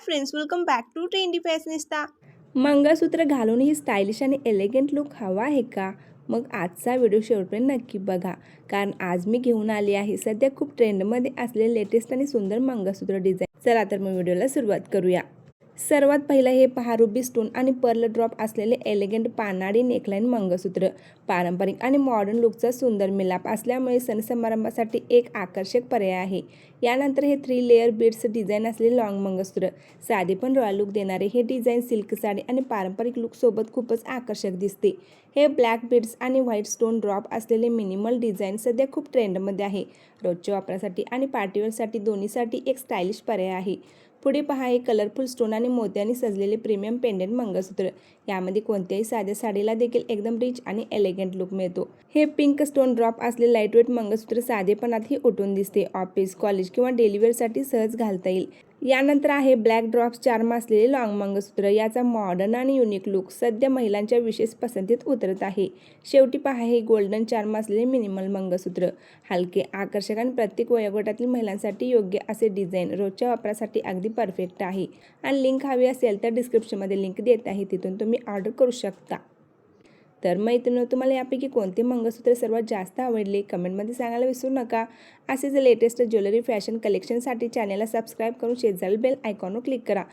Friends, welcome back to trendy fashionista. Mangalsutra घालूनही stylish आणि elegant look हवा आहे का? मग आजचा व्हिडिओ शेवटपर्यंत नक्की बघा, कारण आज मी घेऊन आली आहे सध्या खूप ट्रेंडमध्ये असलेले लेटेस्ट आणि सुंदर मंगळसूत्र डिझाईन. चला तर मग व्हिडिओला सुरुवात करूया. सर्वात पहिलं हे पहा, रुबी स्टोन आणि पर्ल ड्रॉप असलेले एलिगंट पानाडी नेकलाईन मंगळसूत्र. पारंपरिक आणि मॉडर्न लुकचा सुंदर मिलाप असल्यामुळे सण समारंभासाठी एक आकर्षक पर्याय आहे. यानंतर हे 3 लेअर बीड्स डिझाईन असलेले लॉंग मंगळसूत्र. साधे पण रॉयल लुक देणारे हे डिझाईन सिल्क साडी आणि पारंपरिक लुकसोबत खूपच आकर्षक दिसते. हे ब्लॅक बीड्स आणि व्हाईट स्टोन ड्रॉप असलेले मिनिमल डिझाईन सध्या खूप ट्रेंडमध्ये आहे. रोजच्या वापरासाठी आणि पार्टीवेअरसाठी दोन्हीसाठी एक स्टायलिश पर्याय आहे. पुढे पहा, हे कलरफुल स्टोन आणि मोत्यांनी सजलेले प्रीमियम पेंडेंट मंगळसूत्र. यामध्ये कोणत्याही साध्या साडीला देखील एकदम रिच आणि एलिगंट लुक मिळतो. हे पिंक स्टोन ड्रॉप असलेले लाईटवेट मंगळसूत्र साधेपणातही उठून दिसते. ऑफिस, कॉलेज किंवा डेली वेअरसाठी सहज घालता येईल. यानंतर आहे ब्लॅक ड्रॉप्स चार्म असलेले लॉंग मंगळसूत्र. याचा मॉडर्न आणि युनिक लुक सध्या महिलांच्या विशेष पसंतीत उतरत आहे. शेवटी पहा, हे गोल्डन चार्म असलेले मिनिमल मंगळसूत्र. हलके, आकर्षक आणि प्रत्येक वयोगटातील महिलांसाठी योग्य असे डिझाईन रोजच्या वापरासाठी अगदी परफेक्ट आहे. आणि लिंक हवी असेल तर डिस्क्रिप्शनमध्ये लिंक देत आहे, तिथून तुम्ही ऑर्डर करू शकता. तर मैत्रिणी, तुम्हाला यापैकी कोणते मंगळसूत्र सर्वात जास्त आवडले कमेंटमध्ये सांगायला विसरू नका. असेच लेटेस्ट ज्वेलरी फॅशन कलेक्शनसाठी चॅनलला सबस्क्राईब करून शेजारील बेल आयकॉनवर क्लिक करा,